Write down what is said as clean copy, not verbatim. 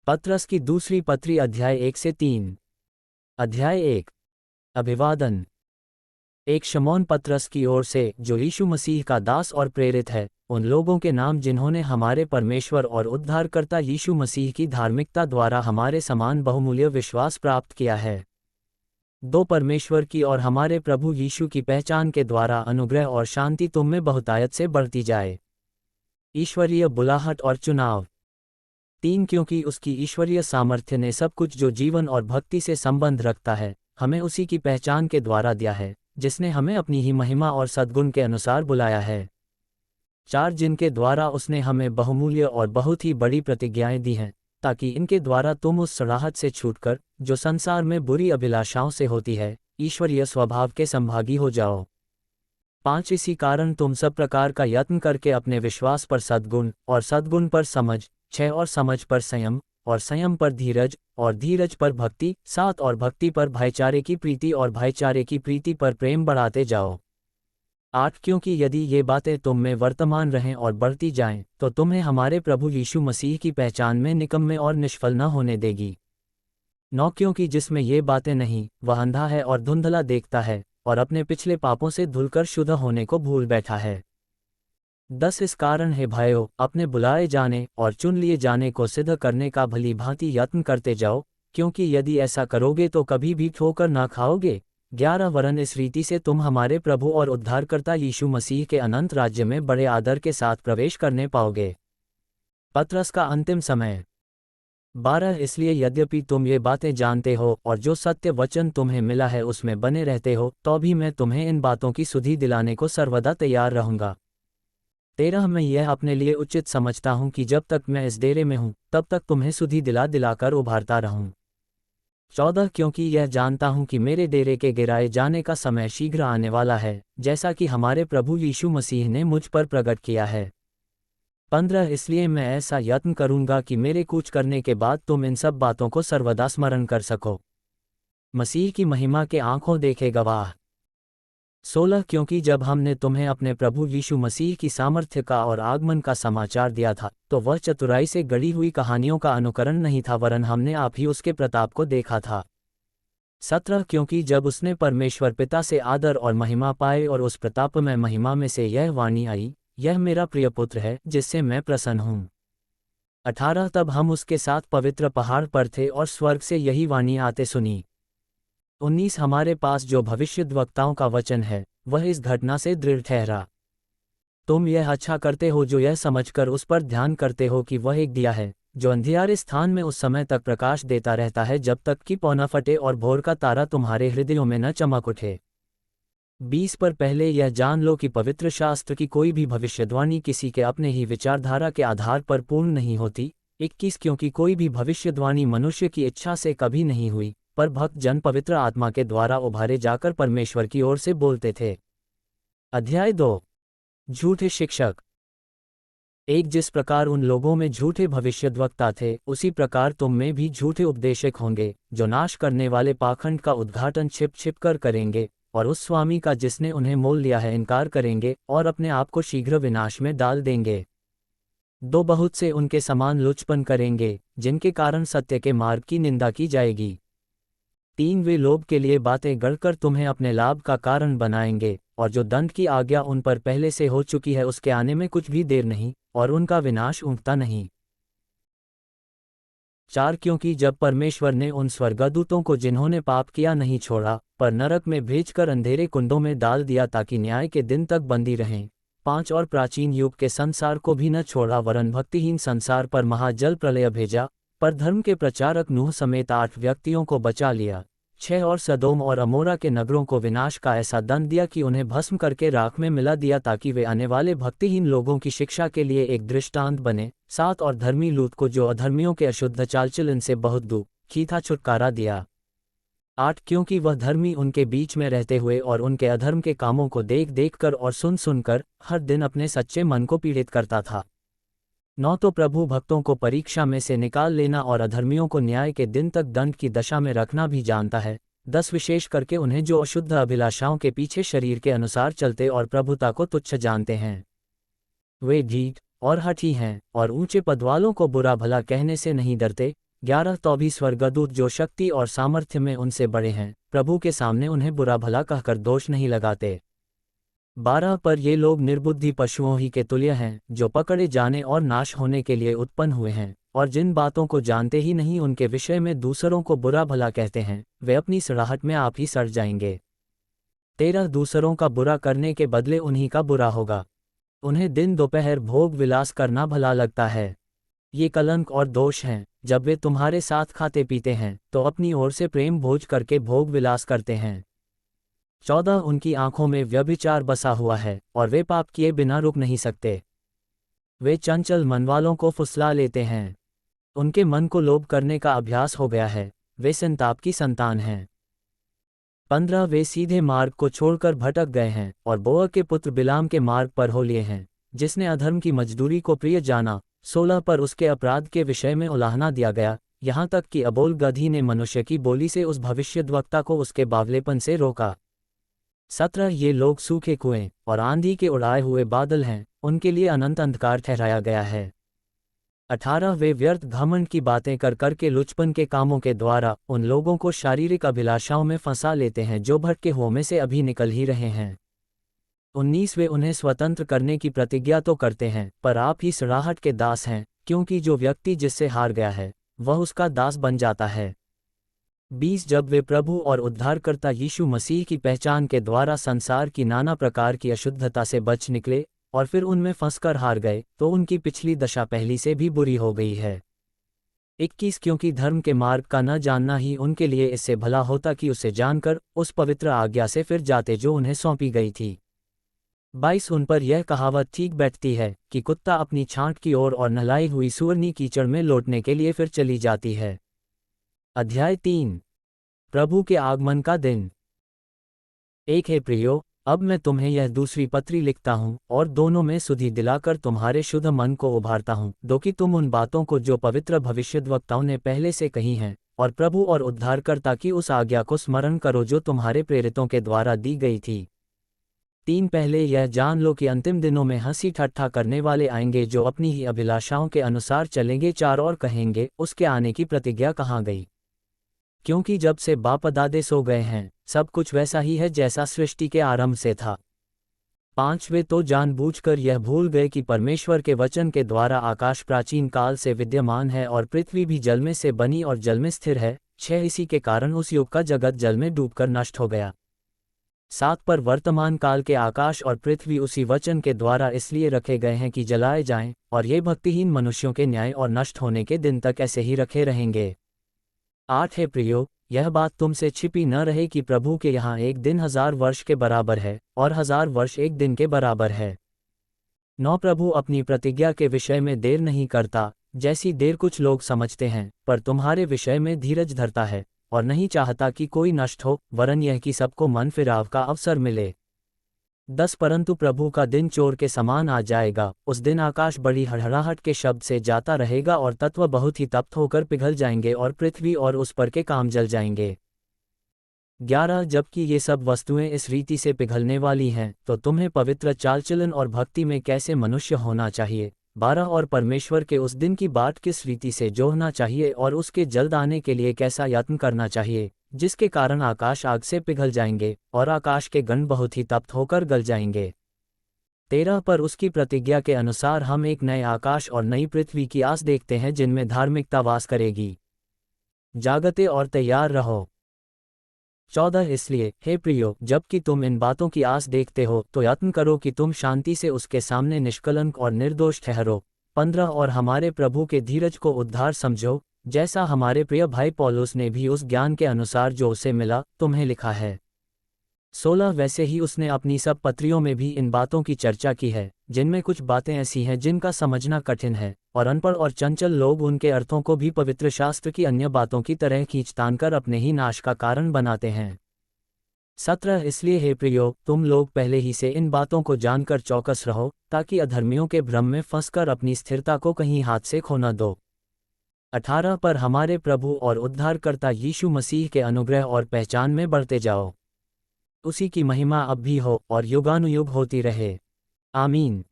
पत्रस की दूसरी पत्री अध्याय 1 से 3। अध्याय 1। अभिवादन। एक शमौन पत्रस की ओर से, जो यीशु मसीह का दास और प्रेरित है, उन लोगों के नाम जिन्होंने हमारे परमेश्वर और उद्धारकर्ता यीशु मसीह की धार्मिकता द्वारा हमारे समान बहुमूल्य विश्वास प्राप्त किया है। दो परमेश्वर की और हमारे प्रभु यीशु की पहचान के द्वारा अनुग्रह और शांति तुम में बहुतायत से बढ़ती जाए। ईश्वरीय बुलाहट और चुनाव। 3। क्योंकि उसकी ईश्वरीय सामर्थ्य ने सब कुछ जो जीवन और भक्ति से संबंध रखता है, हमें उसी की पहचान के द्वारा दिया है, जिसने हमें अपनी ही महिमा और सद्गुण के अनुसार बुलाया है। 4। जिनके द्वारा उसने हमें बहुमूल्य और बहुत ही बड़ी प्रतिज्ञाएं दी हैं, ताकि इनके द्वारा तुम उस सड़ाहट से छूटकर, जो संसार में बुरी अभिलाषाओं से होती है, ईश्वरीय स्वभाव के संभागी हो जाओ। 5। इसी कारण तुम सब प्रकार का यत्न करके अपने विश्वास पर सद्गुण, और सद्गुण पर समझ, 6 और समझ पर संयम, और संयम पर धीरज, और धीरज पर भक्ति, 7 और भक्ति पर भाईचारे की प्रीति, और भाईचारे की प्रीति पर प्रेम बढ़ाते जाओ। 8। क्योंकि यदि ये बातें तुम में वर्तमान रहें और बढ़ती जाएं, तो तुम्हें हमारे प्रभु यीशु मसीह की पहचान में निकम्मे और निष्फल न होने देगी। 9। क्योंकि जिसमें ये बातें नहीं, वह अंधा है और धुंधला देखता है, और अपने पिछले पापों से धुलकर शुद्ध होने को भूल बैठा है। 10। इस कारण है भाइयों, अपने बुलाए जाने और चुन लिए जाने को सिद्ध करने का भली भांति यत्न करते जाओ, क्योंकि यदि ऐसा करोगे तो कभी भी ठोकर ना खाओगे। 11। वरन इस रीति से तुम हमारे प्रभु और उद्धारकर्ता यीशु मसीह के अनंत राज्य में बड़े आदर के साथ प्रवेश करने पाओगे। पत्रस का अंतिम समय। 12। इसलिए यद्यपि तुम ये बातें जानते हो और जो सत्य वचन तुम्हें मिला है उसमें बने रहते हो, तो भी मैं तुम्हें इन बातों की सुधि दिलाने को सर्वदा तैयार रहूंगा। 13। मैं यह अपने लिए उचित समझता हूं कि जब तक मैं इस डेरे में हूं, तब तक तुम्हें सुधि दिलाकर उभारता रहूं। 14। क्योंकि यह जानता हूं कि मेरे डेरे के गिराए जाने का समय शीघ्र आने वाला है, जैसा कि हमारे प्रभु यीशु मसीह ने मुझ पर प्रकट किया है। 15। इसलिए मैं ऐसा यत्न करूंगा कि मेरे कूच करने के बाद तुम इन सब बातों को सर्वदा स्मरण कर सको। मसीह की महिमा के आंखों देखे गवाह। 16। क्योंकि जब हमने तुम्हें अपने प्रभु यीशु मसीह की सामर्थ्य का और आगमन का समाचार दिया था, तो वह चतुराई से गढ़ी हुई कहानियों का अनुकरण नहीं था, वरन हमने आप ही उसके प्रताप को देखा था। 17। क्योंकि जब उसने परमेश्वर पिता से आदर और महिमा पाए और उस प्रतापमय महिमा में से यह वाणी आई, यह मेरा प्रिय पुत्र है, जिससे मैं प्रसन्न हूँ। 18। तब हम उसके साथ पवित्र पहाड़ पर थे और स्वर्ग से यही वाणी आते सुनी। 19। हमारे पास जो भविष्यद्वक्ताओं का वचन है, वह इस घटना से दृढ़ ठहरा। तुम यह अच्छा करते हो जो यह समझकर उस पर ध्यान करते हो कि वह एक दिया है, जो अंधियारे स्थान में उस समय तक प्रकाश देता रहता है जब तक कि पौ न फटे और भोर का तारा तुम्हारे हृदयों में न चमक उठे। 20। पर पहले यह जान लो कि पवित्र शास्त्र की कोई भी भविष्यवाणी किसी के अपने ही विचारधारा के आधार पर पूर्ण नहीं होती। 21। क्योंकि कोई भी भविष्यवाणी मनुष्य की इच्छा से कभी नहीं हुई, पर भक्त जन पवित्र आत्मा के द्वारा उभारे जाकर परमेश्वर की ओर से बोलते थे। अध्याय 2। झूठे शिक्षक। 1। जिस प्रकार उन लोगों में झूठे भविष्यद्वक्ता थे, उसी प्रकार तुम में भी झूठे उपदेशक होंगे, जो नाश करने वाले पाखंड का उद्घाटन छिप छिप कर करेंगे, और उस स्वामी का जिसने उन्हें मोल लिया है इनकार करेंगे, और अपने आप को शीघ्र विनाश में डाल देंगे। 2। बहुत से उनके समान लुचपन करेंगे, जिनके कारण सत्य के मार्ग की निंदा की जाएगी। 3। वे लोभ के लिए बातें गढ़कर तुम्हें अपने लाभ का कारण बनाएंगे, और जो दंड की आज्ञा उन पर पहले से हो चुकी है उसके आने में कुछ भी देर नहीं, और उनका विनाश ऊँघता नहीं। 4। क्योंकि जब परमेश्वर ने उन स्वर्गदूतों को जिन्होंने पाप किया नहीं छोड़ा, पर नरक में भेजकर अंधेरे कुंडों में डाल दिया ताकि न्याय के दिन तक बंदी रहें। 5। और प्राचीन युग के संसार को भी न छोड़ा, वरन भक्तिहीन संसार पर महाजल प्रलय भेजा, पर धर्म के प्रचारक नूह समेत 8 व्यक्तियों को बचा लिया। 6। और सदोम और अमोरा के नगरों को विनाश का ऐसा दंड दिया कि उन्हें भस्म करके राख में मिला दिया, ताकि वे आने वाले भक्तिहीन लोगों की शिक्षा के लिए एक दृष्टांत बने। 7। और धर्मी लूत को, जो अधर्मियों के अशुद्ध चालचलन से बहुत दुखी था, छुटकारा दिया। 8। क्योंकि वह धर्मी उनके बीच में रहते हुए और उनके अधर्म के कामों को देख देख कर और सुन सुनकर हर दिन अपने सच्चे मन को पीड़ित करता था। 9। तो प्रभु भक्तों को परीक्षा में से निकाल लेना और अधर्मियों को न्याय के दिन तक दंड की दशा में रखना भी जानता है। 10। विशेष करके उन्हें जो अशुद्ध अभिलाषाओं के पीछे शरीर के अनुसार चलते और प्रभुता को तुच्छ जानते हैं। वे ढीठ और हठी हैं, और ऊंचे पद वालों को बुरा भला कहने से नहीं डरते, 11 तो भी स्वर्गदूत जो शक्ति और सामर्थ्य में उनसे बड़े हैं, प्रभु के सामने उन्हें बुरा भला कहकर दोष नहीं लगाते। 12 पर ये लोग निर्बुद्धि पशुओं ही के तुल्य हैं, जो पकड़े जाने और नाश होने के लिए उत्पन्न हुए हैं, और जिन बातों को जानते ही नहीं उनके विषय में दूसरों को बुरा भला कहते हैं, वे अपनी सड़ाहट में आप ही सड़ जाएंगे। 13 दूसरों का बुरा करने के बदले उन्हीं का बुरा होगा। उन्हें दिन दोपहर भोग विलास करना भला लगता है। ये कलंक और दोष हैं, जब वे तुम्हारे साथ खाते पीते हैं तो अपनी ओर से प्रेम भोज करके भोग विलास करते हैं। 14 उनकी आंखों में व्यभिचार बसा हुआ है और वे पाप किए बिना रुक नहीं सकते। वे चंचल मन वालों को फुसला लेते हैं। उनके मन को लोभ करने का अभ्यास हो गया है, वे संताप की संतान हैं। 15 वे सीधे मार्ग को छोड़कर भटक गए हैं और बोअर के पुत्र बिलाम के मार्ग पर हो लिए हैं, जिसने अधर्म की मजदूरी को प्रिय जाना। 16 पर उसके अपराध के विषय में उलाहना दिया गया, यहाँ तक कि अबोल गधी ने मनुष्य की बोली से उस भविष्यद्वक्ता को उसके बावलेपन से रोका। 17 ये लोग सूखे कुएं और आंधी के उड़ाए हुए बादल हैं, उनके लिए अनंत अंधकार ठहराया गया है। 18 वे व्यर्थ घमंड की बातें कर करके लुचपन के कामों के द्वारा उन लोगों को शारीरिक अभिलाषाओं में फंसा लेते हैं जो भटके हुओं में से अभी निकल ही रहे हैं। 19 वे उन्हें स्वतंत्र करने की प्रतिज्ञा तो करते हैं, पर आप ही सड़ाहट के दास हैं, क्योंकि जो व्यक्ति जिससे हार गया है वह उसका दास बन जाता है। 20 जब वे प्रभु और उद्धारकर्ता यीशु मसीह की पहचान के द्वारा संसार की नाना प्रकार की अशुद्धता से बच निकले और फिर उनमें फंसकर हार गए, तो उनकी पिछली दशा पहली से भी बुरी हो गई है। 21 क्योंकि धर्म के मार्ग का न जानना ही उनके लिए इससे भला होता कि उसे जानकर उस पवित्र आज्ञा से फिर जाते जो उन्हें सौंपी गई थी। 22 उन पर यह कहावत ठीक बैठती है कि कुत्ता अपनी छांट की ओर और नहलाई हुई सुअरनी कीचड़ में लौटने के लिए फिर चली जाती है। अध्याय 3 प्रभु के आगमन का दिन। 1 हे प्रियो, अब मैं तुम्हें यह दूसरी पत्री लिखता हूँ और दोनों में सुधि दिलाकर तुम्हारे शुद्ध मन को उभारता हूँ, दो कि तुम उन बातों को जो पवित्र भविष्यद्वक्ताओं ने पहले से कही हैं और प्रभु और उद्धारकर्ता की उस आज्ञा को स्मरण करो जो तुम्हारे प्रेरितों के द्वारा दी गई थी। 3 पहले यह जान लो कि अंतिम दिनों में हंसी ठट्ठा करने वाले आएंगे जो अपनी ही अभिलाषाओं के अनुसार चलेंगे। 4 और कहेंगे, उसके आने की प्रतिज्ञा कहाँ गई? क्योंकि जब से बाप दादे सो गए हैं, सब कुछ वैसा ही है जैसा सृष्टि के आरंभ से था। 5 वे तो जानबूझकर यह भूल गए कि परमेश्वर के वचन के द्वारा आकाश प्राचीन काल से विद्यमान है और पृथ्वी भी जल में से बनी और जल में स्थिर है। 6 इसी के कारण उस युग का जगत जल में डूबकर नष्ट हो गया। 7 पर वर्तमान काल के आकाश और पृथ्वी उसी वचन के द्वारा इसलिए रखे गए हैं कि जलाए जाएं, और ये भक्तिहीन मनुष्यों के न्याय और नष्ट होने के दिन तक ऐसे ही रखे रहेंगे। 8 हे प्रियो, यह बात तुमसे छिपी न रहे कि प्रभु के यहाँ एक दिन 1000 वर्ष के बराबर है और 1000 वर्ष एक दिन के बराबर है। 9 प्रभु अपनी प्रतिज्ञा के विषय में देर नहीं करता, जैसी देर कुछ लोग समझते हैं, पर तुम्हारे विषय में धीरज धरता है और नहीं चाहता कि कोई नष्ट हो, वरन यह कि सबको मन फिराव का अवसर मिले। 10 परंतु प्रभु का दिन चोर के समान आ जाएगा, उस दिन आकाश बड़ी हड़हड़ाहट के शब्द से जाता रहेगा और तत्व बहुत ही तप्त होकर पिघल जाएंगे और पृथ्वी और उस पर के काम जल जाएंगे। 11 जबकि ये सब वस्तुएं इस रीति से पिघलने वाली हैं, तो तुम्हें पवित्र चालचलन और भक्ति में कैसे मनुष्य होना चाहिए। 12 और परमेश्वर के उस दिन की बाट किस रीति से जोहना चाहिए और उसके जल्द आने के लिए कैसा यत्न करना चाहिए, जिसके कारण आकाश आग से पिघल जाएंगे और आकाश के गण बहुत ही तप्त होकर गल जाएंगे। 13 पर उसकी प्रतिज्ञा के अनुसार हम एक नए आकाश और नई पृथ्वी की आस देखते हैं जिनमें धार्मिकता वास करेगी। जागते और तैयार रहो। 14 इसलिए हे प्रियो, जबकि तुम इन बातों की आस देखते हो तो यत्न करो कि तुम शांति से उसके सामने निष्कलंक और निर्दोष ठहरो। 15 और हमारे प्रभु के धीरज को उद्धार समझो, जैसा हमारे प्रिय भाई पौलुस ने भी उस ज्ञान के अनुसार जो उसे मिला तुम्हें लिखा है। 16 वैसे ही उसने अपनी सब पत्रियों में भी इन बातों की चर्चा की है, जिनमें कुछ बातें ऐसी हैं जिनका समझना कठिन है, और अनपढ़ और चंचल लोग उनके अर्थों को भी पवित्र शास्त्र की अन्य बातों की तरह खींचतान कर अपने ही नाश का कारण बनाते हैं। 17 इसलिए हे प्रियो, तुम लोग पहले ही से इन बातों को जानकर चौकस रहो, ताकि अधर्मियों के भ्रम में फंसकर अपनी स्थिरता को कहीं हाथ से खो न दो। 18 पर हमारे प्रभु और उद्धारकर्ता यीशु मसीह के अनुग्रह और पहचान में बढ़ते जाओ। उसी की महिमा अब भी हो और युगानुयुग होती रहे। आमीन।